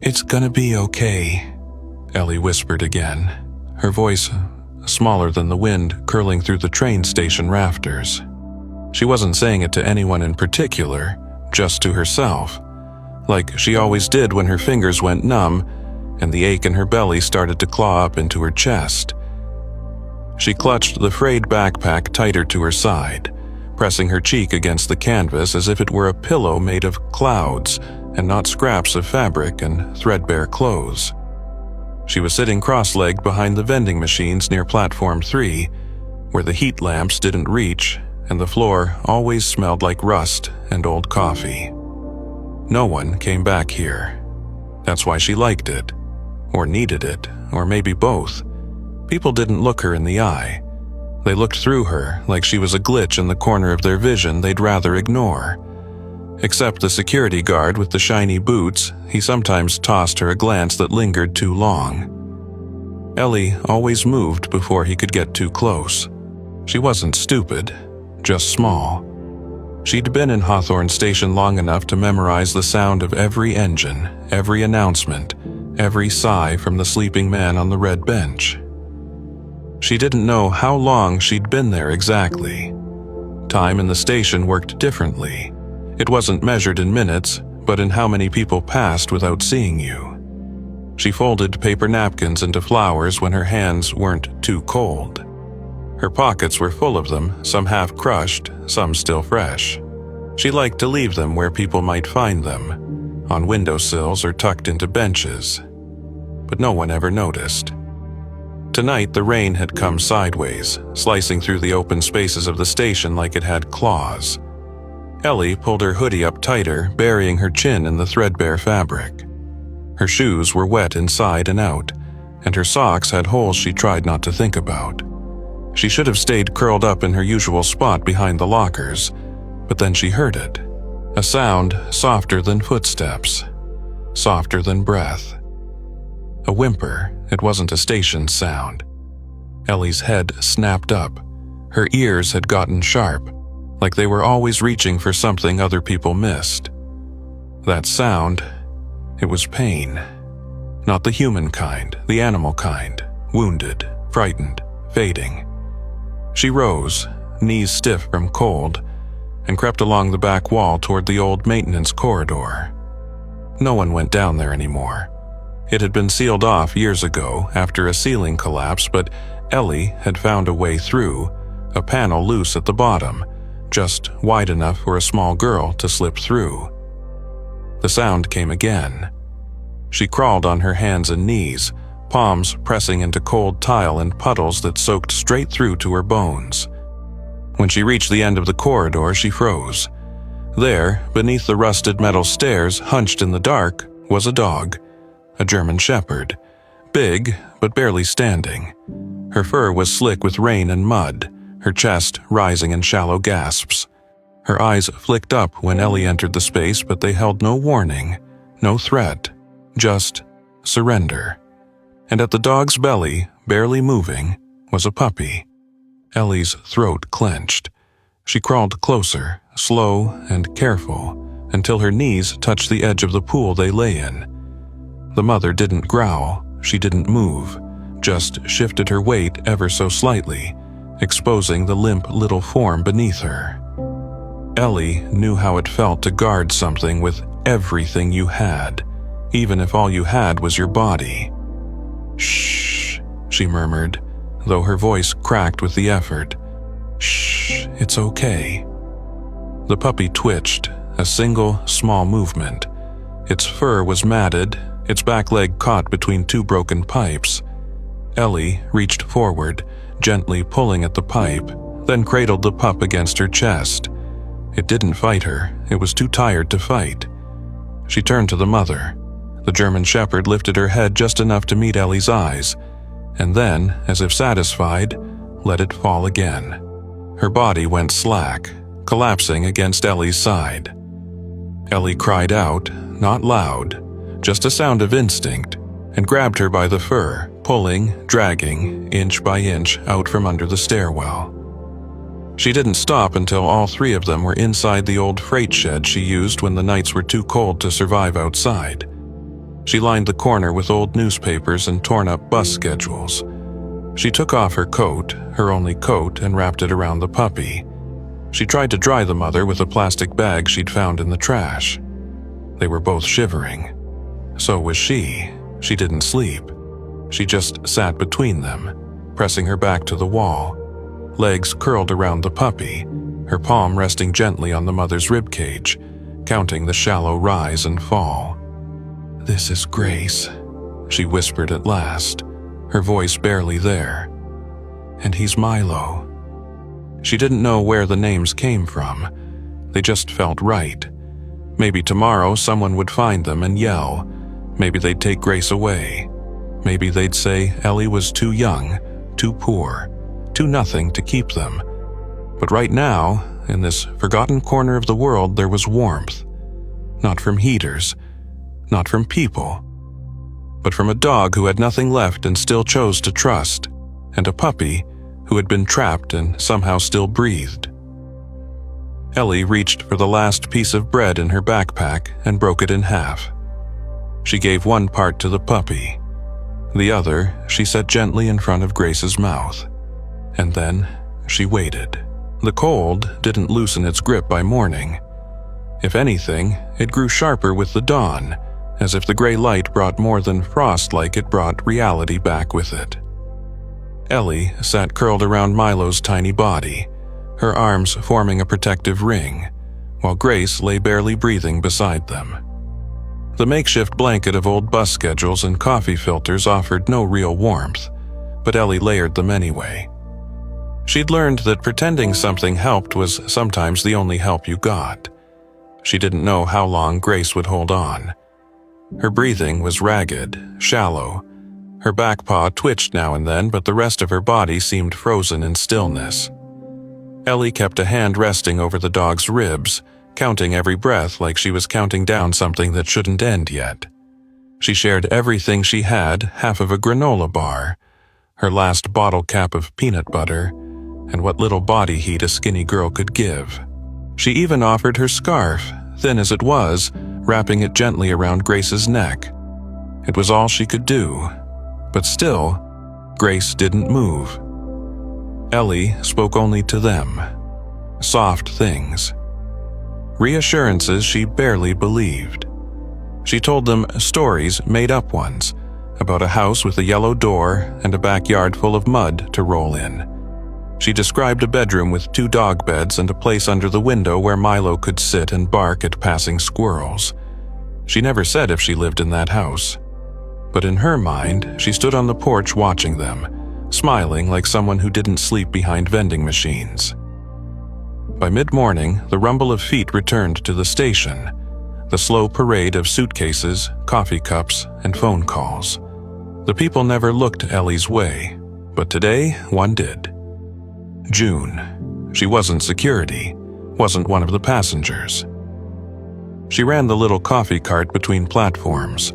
"It's gonna be okay," Ellie whispered again, her voice smaller than the wind curling through the train station rafters. She wasn't saying it to anyone in particular, just to herself, like she always did when her fingers went numb and the ache in her belly started to claw up into her chest. She clutched the frayed backpack tighter to her side, pressing her cheek against the canvas as if it were a pillow made of clouds and not scraps of fabric and threadbare clothes. She was sitting cross-legged behind the vending machines near Platform 3, where the heat lamps didn't reach and the floor always smelled like rust and old coffee. No one came back here. That's why she liked it, or needed it, or maybe both. People didn't look her in the eye. They looked through her like she was a glitch in the corner of their vision they'd rather ignore. Except the security guard with the shiny boots, he sometimes tossed her a glance that lingered too long. Ellie always moved before he could get too close. She wasn't stupid, just small. She'd been in Hawthorne Station long enough to memorize the sound of every engine, every announcement, every sigh from the sleeping man on the red bench. She didn't know how long she'd been there exactly. Time in the station worked differently. It wasn't measured in minutes, but in how many people passed without seeing you. She folded paper napkins into flowers when her hands weren't too cold. Her pockets were full of them, some half-crushed, some still fresh. She liked to leave them where people might find them, on windowsills or tucked into benches. But no one ever noticed. Tonight, the rain had come sideways, slicing through the open spaces of the station like it had claws. Ellie pulled her hoodie up tighter, burying her chin in the threadbare fabric. Her shoes were wet inside and out, and her socks had holes she tried not to think about. She should have stayed curled up in her usual spot behind the lockers, but then she heard it. A sound softer than footsteps, softer than breath. A whimper. It wasn't a station sound. Ellie's head snapped up. Her ears had gotten sharp, like they were always reaching for something other people missed. That sound, it was pain. Not the human kind, the animal kind, wounded, frightened, fading. She rose, knees stiff from cold, and crept along the back wall toward the old maintenance corridor. No one went down there anymore. It had been sealed off years ago after a ceiling collapse, but Ellie had found a way through, a panel loose at the bottom, just wide enough for a small girl to slip through. The sound came again. She crawled on her hands and knees, palms pressing into cold tile and puddles that soaked straight through to her bones. When she reached the end of the corridor, she froze. There, beneath the rusted metal stairs, hunched in the dark, was a dog, a German Shepherd, big but barely standing. Her fur was slick with rain and mud, her chest rising in shallow gasps. Her eyes flicked up when Ellie entered the space, but they held no warning, no threat, just surrender. And at the dog's belly, barely moving, was a puppy. Ellie's throat clenched. She crawled closer, slow and careful, until her knees touched the edge of the pool they lay in. The mother didn't growl, she didn't move, just shifted her weight ever so slightly, exposing the limp little form beneath her. Ellie knew how it felt to guard something with everything you had, even if all you had was your body. "Shh," she murmured, though her voice cracked with the effort. "Shh, it's okay." The puppy twitched, a single small movement. Its fur was matted, its back leg caught between two broken pipes. Ellie reached forward, gently pulling at the pipe, then cradled the pup against her chest. It didn't fight her, it was too tired to fight. She turned to the mother. The German Shepherd lifted her head just enough to meet Ellie's eyes, and then, as if satisfied, let it fall again. Her body went slack, collapsing against Ellie's side. Ellie cried out, not loud, just a sound of instinct, and grabbed her by the fur, pulling, dragging, inch by inch out from under the stairwell. She didn't stop until all three of them were inside the old freight shed she used when the nights were too cold to survive outside. She lined the corner with old newspapers and torn-up bus schedules. She took off her coat, her only coat, and wrapped it around the puppy. She tried to dry the mother with a plastic bag she'd found in the trash. They were both shivering. So was she. She didn't sleep. She just sat between them, pressing her back to the wall, legs curled around the puppy, her palm resting gently on the mother's ribcage, counting the shallow rise and fall. "This is Grace," she whispered at last, her voice barely there. "And he's Milo." She didn't know where the names came from. They just felt right. Maybe tomorrow someone would find them and yell. Maybe they'd take Grace away. Maybe they'd say Ellie was too young, too poor, too nothing to keep them. But right now, in this forgotten corner of the world, there was warmth. Not from heaters, not from people, but from a dog who had nothing left and still chose to trust, and a puppy who had been trapped and somehow still breathed. Ellie reached for the last piece of bread in her backpack and broke it in half. She gave one part to the puppy. The other she set gently in front of Grace's mouth. And then she waited. The cold didn't loosen its grip by morning. If anything, it grew sharper with the dawn, as if the gray light brought more than frost, like it brought reality back with it. Ellie sat curled around Milo's tiny body, her arms forming a protective ring, while Grace lay barely breathing beside them. The makeshift blanket of old bus schedules and coffee filters offered no real warmth, but Ellie layered them anyway. She'd learned that pretending something helped was sometimes the only help you got. She didn't know how long Grace would hold on. Her breathing was ragged, shallow. Her back paw twitched now and then, but the rest of her body seemed frozen in stillness. Ellie kept a hand resting over the dog's ribs, counting every breath like she was counting down something that shouldn't end yet. She shared everything she had, half of a granola bar, her last bottle cap of peanut butter, and what little body heat a skinny girl could give. She even offered her scarf, thin as it was, wrapping it gently around Grace's neck. It was all she could do, but still, Grace didn't move. Ellie spoke only to them. Soft things. Reassurances she barely believed. She told them stories, made-up ones, about a house with a yellow door and a backyard full of mud to roll in. She described a bedroom with 2 dog beds and a place under the window where Milo could sit and bark at passing squirrels. She never said if she lived in that house. But in her mind, she stood on the porch watching them, smiling like someone who didn't sleep behind vending machines. By mid-morning, the rumble of feet returned to the station, the slow parade of suitcases, coffee cups, and phone calls. The people never looked Ellie's way, but today one did. June. She wasn't security, wasn't one of the passengers. She ran the little coffee cart between platforms,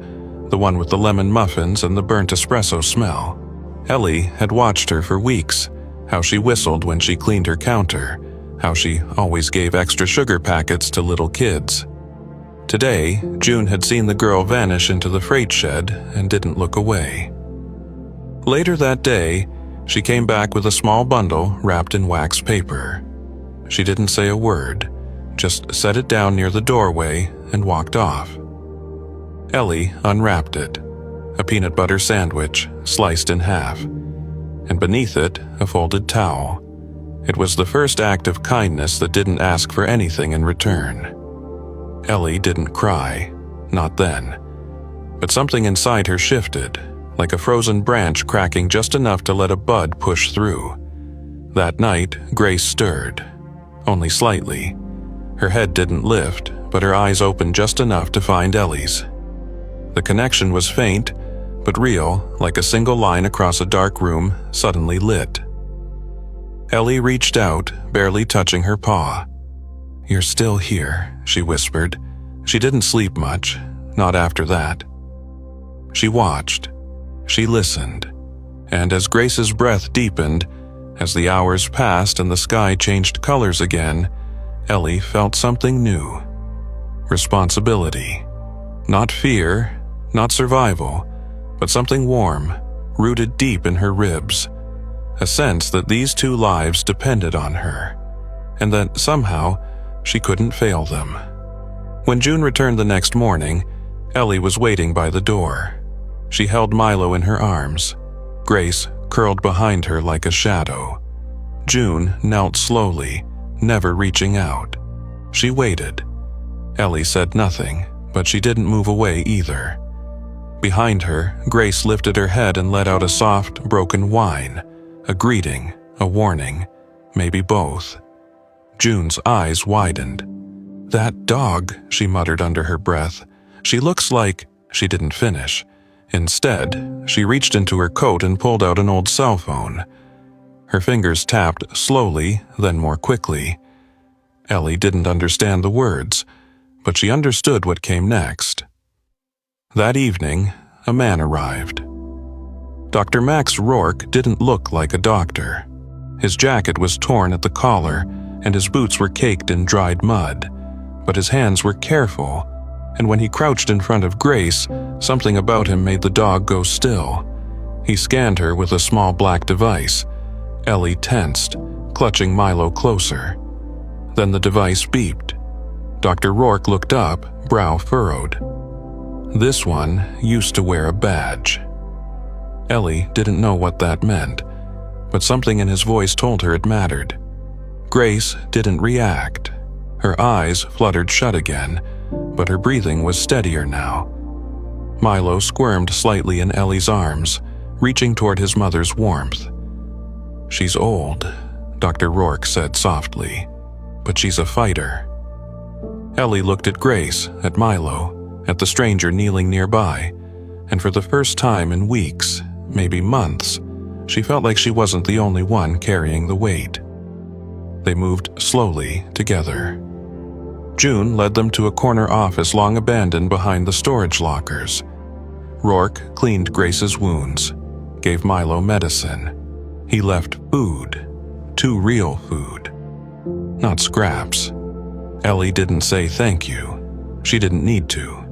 the one with the lemon muffins and the burnt espresso smell. Ellie had watched her for weeks, how she whistled when she cleaned her counter, how she always gave extra sugar packets to little kids. Today, June had seen the girl vanish into the freight shed and didn't look away. Later that day, she came back with a small bundle wrapped in wax paper. She didn't say a word, just set it down near the doorway and walked off. Ellie unwrapped it, a peanut butter sandwich sliced in half, and beneath it, a folded towel. It was the first act of kindness that didn't ask for anything in return. Ellie didn't cry, not then, but something inside her shifted, like a frozen branch cracking just enough to let a bud push through. That night, Grace stirred, only slightly. Her head didn't lift, but her eyes opened just enough to find Ellie's. The connection was faint, but real, like a single line across a dark room suddenly lit. Ellie reached out, barely touching her paw. "You're still here," she whispered. She didn't sleep much, not after that. She watched. She listened. And as Grace's breath deepened, as the hours passed and the sky changed colors again, Ellie felt something new. Responsibility. Not fear, Not survival, but something warm, rooted deep in her ribs. A sense that these two lives depended on her, and that somehow she couldn't fail them. When June returned the next morning, Ellie was waiting by the door. She held Milo in her arms. Grace curled behind her like a shadow. June knelt slowly, never reaching out. She waited. Ellie said nothing, but she didn't move away either. Behind her, Grace lifted her head and let out a soft, broken whine, a greeting, a warning, maybe both. June's eyes widened. "That dog," she muttered under her breath. "She looks like—" She didn't finish. Instead, she reached into her coat and pulled out an old cell phone. Her fingers tapped slowly, then more quickly. Ellie didn't understand the words, but she understood what came next. That evening, a man arrived. Dr. Max Rourke didn't look like a doctor. His jacket was torn at the collar, and his boots were caked in dried mud, but his hands were careful, and when he crouched in front of Grace, something about him made the dog go still. He scanned her with a small black device. Ellie tensed, clutching Milo closer. Then the device beeped. Dr. Rourke looked up, brow furrowed. This one used to wear a badge. Ellie didn't know what that meant, but something in his voice told her it mattered. Grace didn't react. Her eyes fluttered shut again, but her breathing was steadier now. Milo squirmed slightly in Ellie's arms, reaching toward his mother's warmth. "She's old," Dr. Rourke said softly, "but she's a fighter." Ellie looked at Grace, at Milo, at the stranger kneeling nearby, and for the first time in weeks, maybe months, she felt like she wasn't the only one carrying the weight. They moved slowly together. June led them to a corner office long abandoned behind the storage lockers. Rourke cleaned Grace's wounds, gave Milo medicine. He left food, too real food, not scraps. Ellie didn't say thank you. She didn't need to.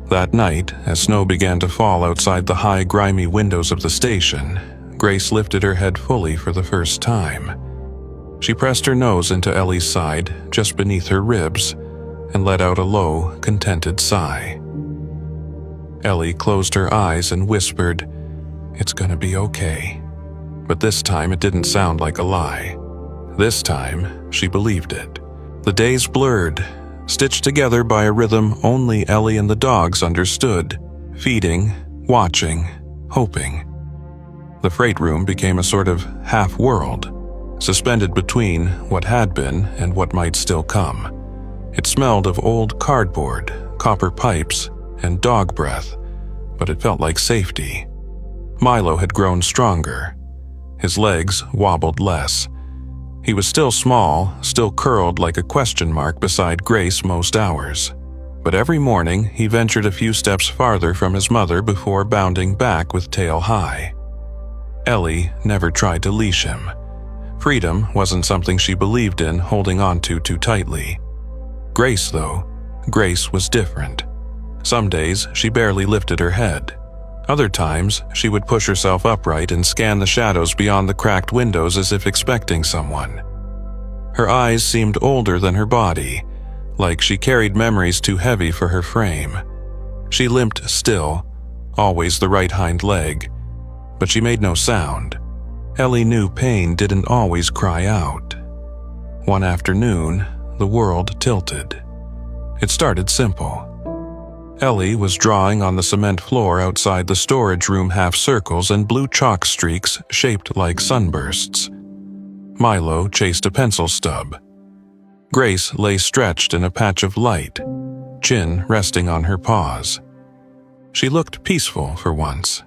That night, as snow began to fall outside the high, grimy windows of the station, Grace lifted her head fully for the first time. She pressed her nose into Ellie's side, just beneath her ribs, and let out a low, contented sigh. Ellie closed her eyes and whispered, "It's gonna be okay." But this time it didn't sound like a lie. This time, she believed it. The days blurred, stitched together by a rhythm only Ellie and the dogs understood. Feeding, watching, hoping. The freight room became a sort of half-world, suspended between what had been and what might still come. It smelled of old cardboard, copper pipes, and dog breath, but it felt like safety. Milo had grown stronger. His legs wobbled less. He was still small, still curled like a question mark beside Grace most hours. But every morning he ventured a few steps farther from his mother before bounding back with tail high. Ellie never tried to leash him. Freedom wasn't something she believed in holding on to too tightly. Grace, though, Grace was different. Some days she barely lifted her head. Other times she would push herself upright and scan the shadows beyond the cracked windows as if expecting someone. Her eyes seemed older than her body, like she carried memories too heavy for her frame. She limped still, always the right hind leg, but she made no sound. Ellie knew pain didn't always cry out. One afternoon, the world tilted. It started simple. Ellie was drawing on the cement floor outside the storage room half-circles and blue chalk streaks shaped like sunbursts. Milo chased a pencil stub. Grace lay stretched in a patch of light, chin resting on her paws. She looked peaceful for once.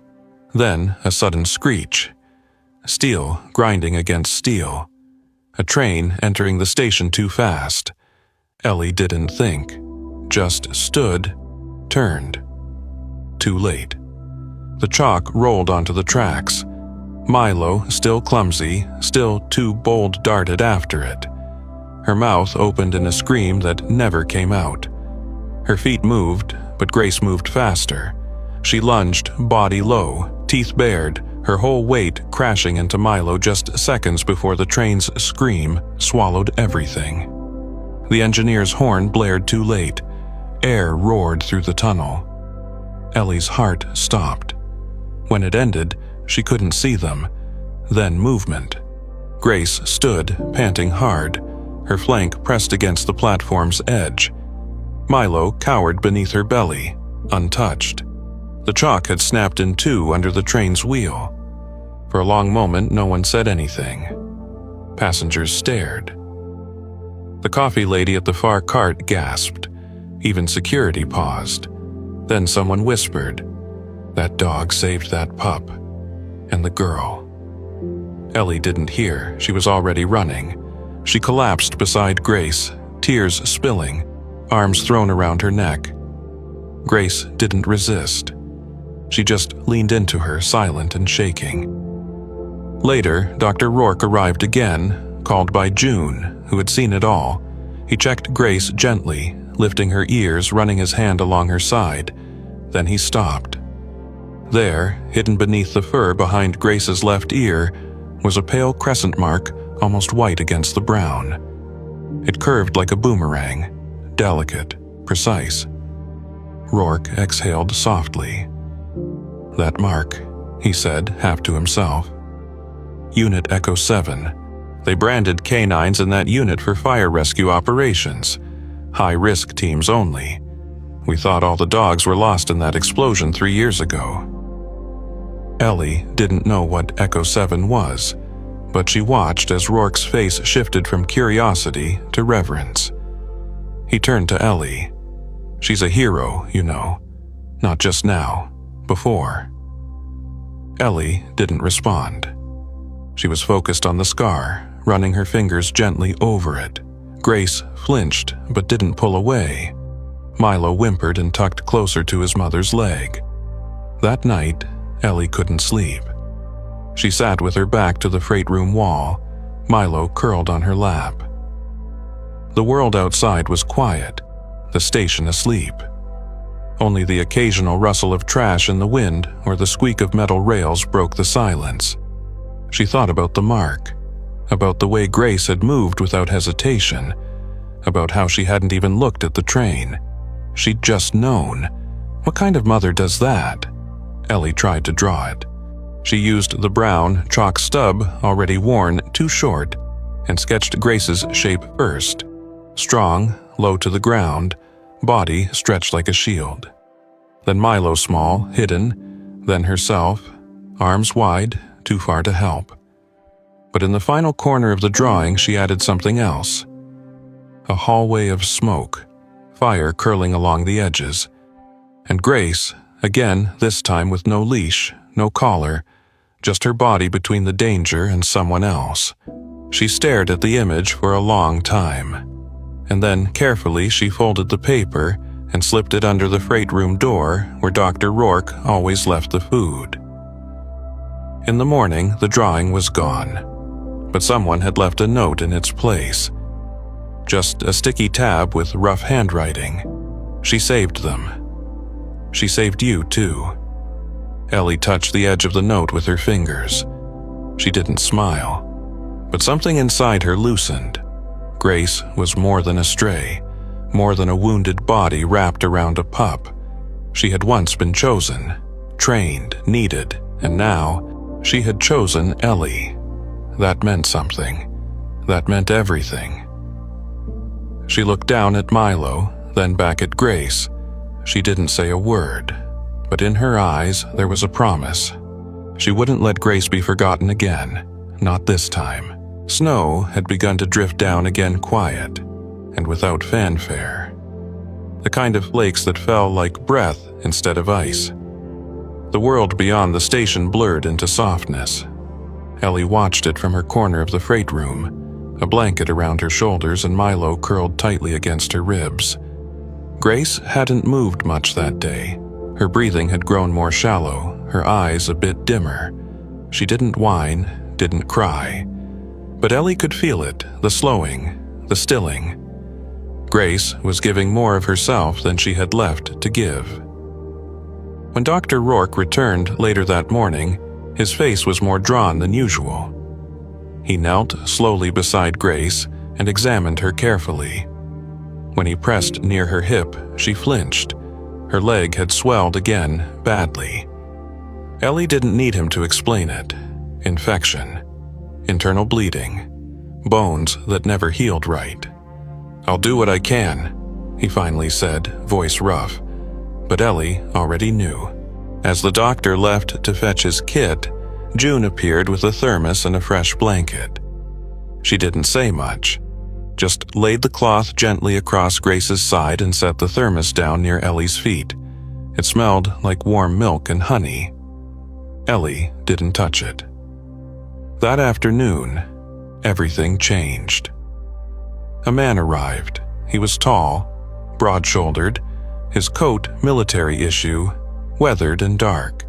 Then a sudden screech. Steel grinding against steel. A train entering the station too fast. Ellie didn't think, just stood, turned. Too late. The chalk rolled onto the tracks. Milo, still clumsy, still too bold, darted after it. Her mouth opened in a scream that never came out. Her feet moved, but Grace moved faster, She lunged, body low, teeth bared, her whole weight crashing into Milo just seconds before the train's scream swallowed everything. The engineer's horn blared too late. Air roared through the tunnel. Ellie's heart stopped. When it ended, she couldn't see them. Then movement. Grace stood, panting hard, her flank pressed against the platform's edge. Milo cowered beneath her belly, untouched. The chalk had snapped in two under the train's wheel. For a long moment, no one said anything. Passengers stared. The coffee lady at the far cart gasped. Even security paused. Then someone whispered, "That dog saved that pup. And the girl." Ellie didn't hear. She was already running. She collapsed beside Grace, tears spilling, arms thrown around her neck. Grace didn't resist. She just leaned into her, silent and shaking. Later, Dr. Rourke arrived again, called by June, who had seen it all. He checked Grace gently, lifting her ears, running his hand along her side. Then he stopped. There, hidden beneath the fur behind Grace's left ear, was a pale crescent mark, almost white against the brown. It curved like a boomerang, delicate, precise. Rourke exhaled softly. "That mark," he said, half to himself. Unit Echo 7. They branded canines in that unit for fire rescue operations. High-risk teams only. We thought all the dogs were lost in that explosion 3 years ago. Ellie didn't know what Echo 7 was, but she watched as Rourke's face shifted from curiosity to reverence. He turned to Ellie. "She's a hero, you know. Not just now, before." Ellie didn't respond. She was focused on the scar, running her fingers gently over it. Grace flinched but didn't pull away. Milo whimpered and tucked closer to his mother's leg. That night, Ellie couldn't sleep. She sat with her back to the freight room wall, Milo curled on her lap. The world outside was quiet, the station asleep. Only the occasional rustle of trash in the wind or the squeak of metal rails broke the silence. She thought about the mark, about the way Grace had moved without hesitation, about how she hadn't even looked at the train. She'd just known. What kind of mother does that? Ellie tried to draw it. She used the brown chalk stub, already worn, too short, and sketched Grace's shape first. Strong, low to the ground, body stretched like a shield. Then Milo small, hidden, then herself, arms wide, too far to help. But in the final corner of the drawing she added something else. A hallway of smoke, fire curling along the edges. And Grace, again, this time with no leash, no collar, just her body between the danger and someone else. She stared at the image for a long time. And then, carefully, she folded the paper and slipped it under the freight room door where Dr. Rourke always left the food. In the morning, the drawing was gone, but someone had left a note in its place. Just a sticky tab with rough handwriting. She saved them. She saved you, too. Ellie touched the edge of the note with her fingers. She didn't smile, but something inside her loosened. Grace was more than a stray, more than a wounded body wrapped around a pup. She had once been chosen, trained, needed, and now she had chosen Ellie. That meant something. That meant everything. She looked down at Milo, then back at Grace. She didn't say a word, but in her eyes there was a promise. She wouldn't let Grace be forgotten again, not this time. Snow had begun to drift down again, quiet and without fanfare. The kind of flakes that fell like breath instead of ice. The world beyond the station blurred into softness. Ellie watched it from her corner of the freight room, a blanket around her shoulders and Milo curled tightly against her ribs. Grace hadn't moved much that day. Her breathing had grown more shallow, her eyes a bit dimmer. She didn't whine, didn't cry. But Ellie could feel it, the slowing, the stilling. Grace was giving more of herself than she had left to give. When Dr. Rourke returned later that morning, his face was more drawn than usual. He knelt slowly beside Grace and examined her carefully. When he pressed near her hip, she flinched. Her leg had swelled again, badly. Ellie didn't need him to explain it. Infection. Internal bleeding. Bones that never healed right. "I'll do what I can," he finally said, voice rough. But Ellie already knew. As the doctor left to fetch his kit, June appeared with a thermos and a fresh blanket. She didn't say much, just laid the cloth gently across Grace's side and set the thermos down near Ellie's feet. It smelled like warm milk and honey. Ellie didn't touch it. That afternoon, everything changed. A man arrived. He was tall, broad-shouldered, his coat military issue, weathered and dark.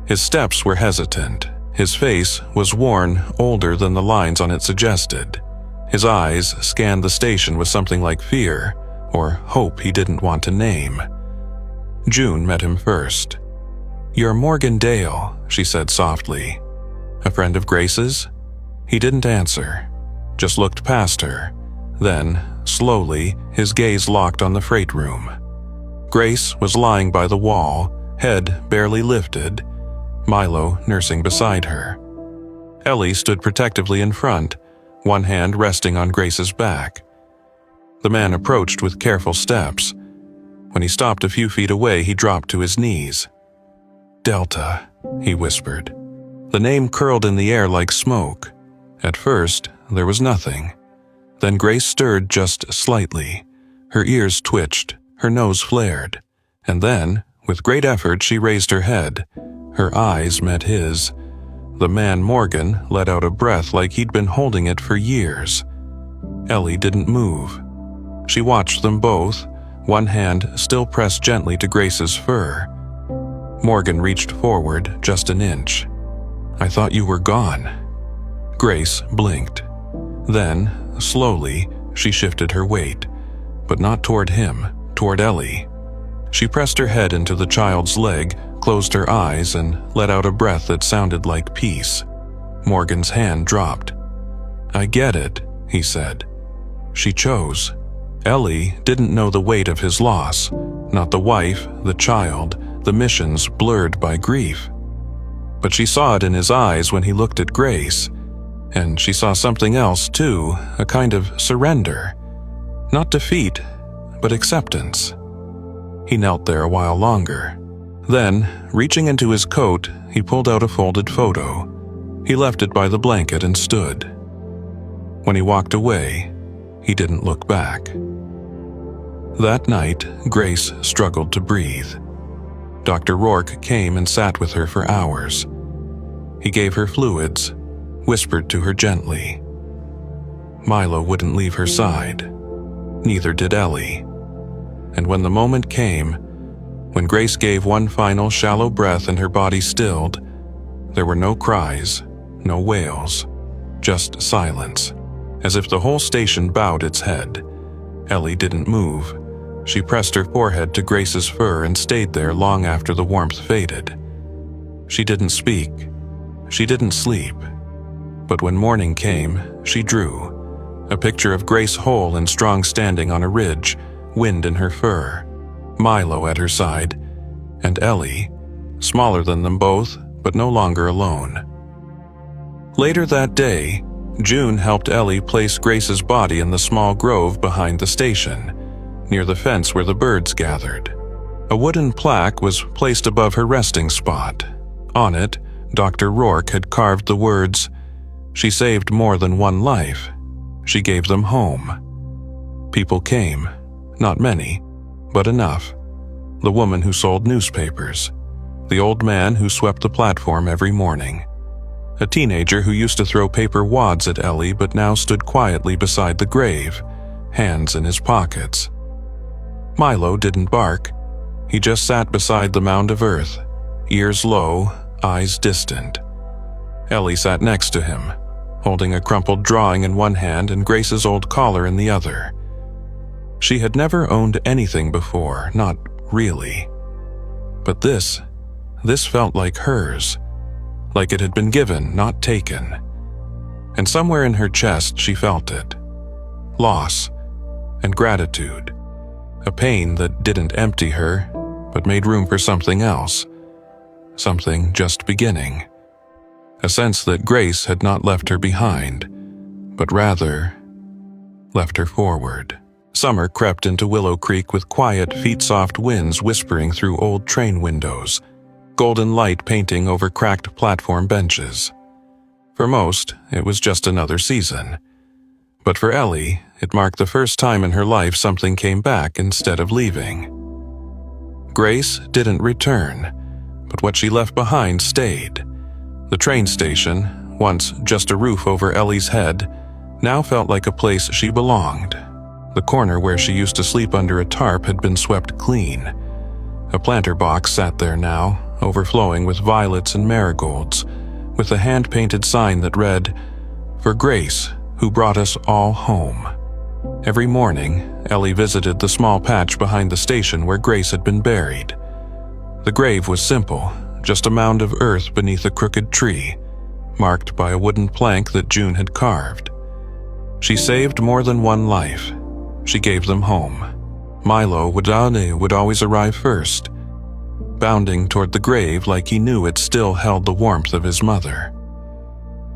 His steps were hesitant. His face was worn older than the lines on it suggested. His eyes scanned the station with something like fear, or hope he didn't want to name. June met him first. "You're Morgan Dale," she said softly. "A friend of Grace's?" He didn't answer, just looked past her. Then, slowly, his gaze locked on the freight room. Grace was lying by the wall, head barely lifted, Milo nursing beside her. Ellie stood protectively in front, one hand resting on Grace's back. The man approached with careful steps. When he stopped a few feet away, he dropped to his knees. "Delta," he whispered. The name curled in the air like smoke. At first, there was nothing. Then Grace stirred just slightly. Her ears twitched, her nose flared. And then, with great effort, she raised her head. Her eyes met his. The man, Morgan, let out a breath like he'd been holding it for years. Ellie didn't move. She watched them both, one hand still pressed gently to Grace's fur. Morgan reached forward just an inch. "I thought you were gone." Grace blinked. Then, slowly, she shifted her weight, but not toward him, toward Ellie. She pressed her head into the child's leg, closed her eyes, and let out a breath that sounded like peace. Morgan's hand dropped. "I get it," he said. She chose. Ellie didn't know the weight of his loss, not the wife, the child, the missions blurred by grief. But she saw it in his eyes when he looked at Grace. And she saw something else too, a kind of surrender. Not defeat, but acceptance. He knelt there a while longer. Then, reaching into his coat, he pulled out a folded photo. He left it by the blanket and stood. When he walked away, he didn't look back. That night, Grace struggled to breathe. Dr. Rourke came and sat with her for hours. He gave her fluids, whispered to her gently. Milo wouldn't leave her side. Neither did Ellie. And when the moment came, when Grace gave one final shallow breath and her body stilled, there were no cries, no wails, just silence, as if the whole station bowed its head. Ellie didn't move. She pressed her forehead to Grace's fur and stayed there long after the warmth faded. She didn't speak. She didn't sleep. But when morning came, she drew. A picture of Grace whole and strong standing on a ridge, wind in her fur, Milo at her side, and Ellie, smaller than them both, but no longer alone. Later that day, June helped Ellie place Grace's body in the small grove behind the station, near the fence where the birds gathered. A wooden plaque was placed above her resting spot. On it, Dr. Rourke had carved the words, "She saved more than one life. She gave them home." People came, not many, but enough. The woman who sold newspapers, the old man who swept the platform every morning, a teenager who used to throw paper wads at Ellie but now stood quietly beside the grave, hands in his pockets. Milo didn't bark. He just sat beside the mound of earth, ears low, eyes distant. Ellie sat next to him, holding a crumpled drawing in one hand and Grace's old collar in the other. She had never owned anything before, not really. But this felt like hers, like it had been given, not taken. And somewhere in her chest she felt it. Loss and gratitude. A pain that didn't empty her, but made room for something else. Something just beginning. A sense that Grace had not left her behind, but rather left her forward. Summer crept into Willow Creek with quiet, feet-soft winds whispering through old train windows, golden light painting over cracked platform benches. For most, it was just another season. But for Ellie, it marked the first time in her life something came back instead of leaving. Grace didn't return, but what she left behind stayed. The train station, once just a roof over Ellie's head, now felt like a place she belonged. The corner where she used to sleep under a tarp had been swept clean. A planter box sat there now, overflowing with violets and marigolds, with a hand-painted sign that read, "For Grace, who brought us all home." Every morning, Ellie visited the small patch behind the station where Grace had been buried. The grave was simple, just a mound of earth beneath a crooked tree, marked by a wooden plank that June had carved. She saved more than one life. She gave them home. Milo would always arrive first, bounding toward the grave like he knew it still held the warmth of his mother.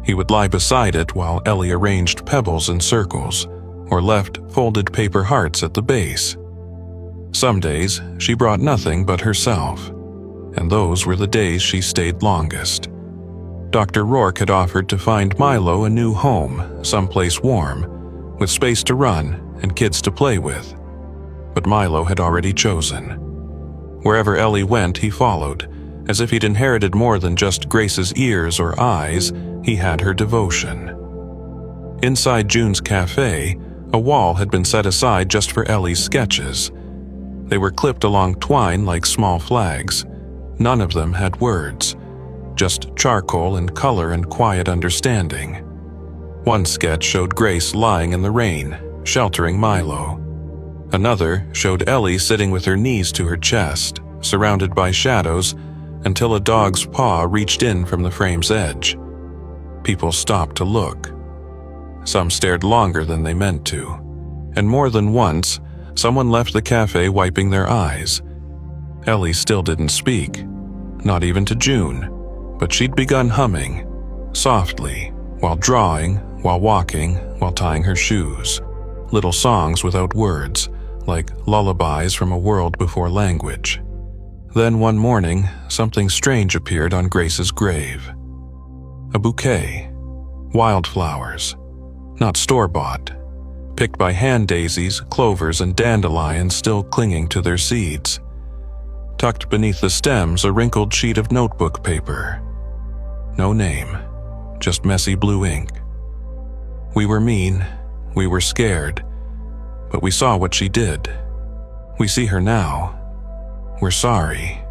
He would lie beside it while Ellie arranged pebbles in circles, or left folded paper hearts at the base. Some days, she brought nothing but herself, and those were the days she stayed longest. Dr. Rourke had offered to find Milo a new home, someplace warm, with space to run and kids to play with. But Milo had already chosen. Wherever Ellie went, he followed. As if he'd inherited more than just Grace's ears or eyes, he had her devotion. Inside June's cafe, a wall had been set aside just for Ellie's sketches. They were clipped along twine like small flags. None of them had words, just charcoal and color and quiet understanding. One sketch showed Grace lying in the rain, sheltering Milo. Another showed Ellie sitting with her knees to her chest, surrounded by shadows, until a dog's paw reached in from the frame's edge. People stopped to look. Some stared longer than they meant to, and more than once, someone left the cafe wiping their eyes. Ellie still didn't speak, not even to June, but she'd begun humming, softly, while drawing, while walking, while tying her shoes. Little songs without words, like lullabies from a world before language. Then one morning, something strange appeared on Grace's grave. A bouquet. Wildflowers. Not store-bought. Picked by hand daisies, clovers, and dandelions still clinging to their seeds. Tucked beneath the stems, a wrinkled sheet of notebook paper. No name, just messy blue ink. We were mean, we were scared, but we saw what she did. We see her now. We're sorry.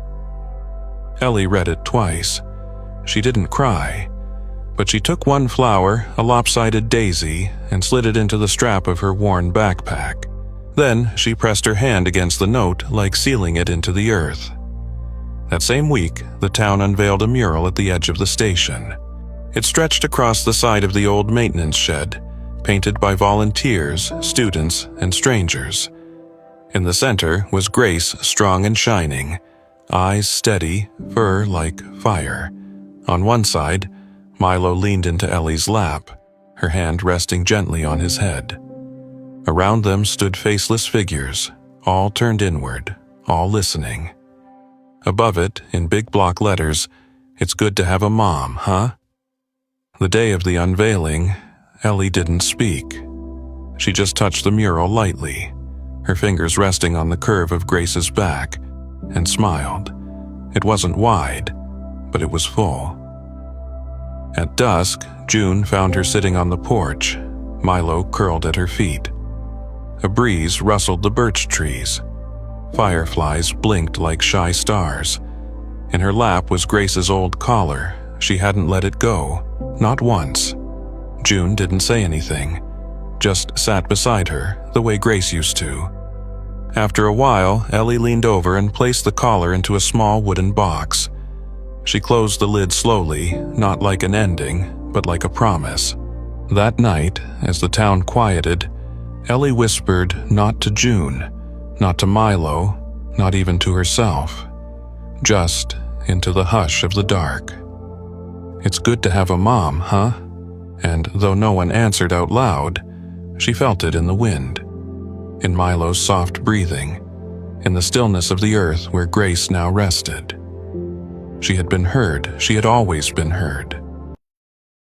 Ellie read it twice. She didn't cry, but she took one flower, a lopsided daisy, and slid it into the strap of her worn backpack. Then she pressed her hand against the note like sealing it into the earth. That same week, the town unveiled a mural at the edge of the station. It stretched across the side of the old maintenance shed, painted by volunteers, students, and strangers. In the center was Grace, strong and shining, eyes steady, fur like fire. On one side, Milo leaned into Ellie's lap, her hand resting gently on his head. Around them stood faceless figures, all turned inward, all listening. Above it, in big block letters, "It's good to have a mom, huh?" The day of the unveiling, Ellie didn't speak. She just touched the mural lightly, her fingers resting on the curve of Grace's back, and smiled. It wasn't wide, but it was full. At dusk, June found her sitting on the porch, Milo curled at her feet. A breeze rustled the birch trees. Fireflies blinked like shy stars. In her lap was Grace's old collar. She hadn't let it go, not once. June didn't say anything, just sat beside her the way Grace used to. After a while, Ellie leaned over and placed the collar into a small wooden box. She closed the lid slowly, not like an ending, but like a promise. That night, as the town quieted, Ellie whispered not to June, not to Milo, not even to herself, just into the hush of the dark. "It's good to have a mom, huh?" And though no one answered out loud, she felt it in the wind, in Milo's soft breathing, in the stillness of the earth where Grace now rested. She had been heard, she had always been heard.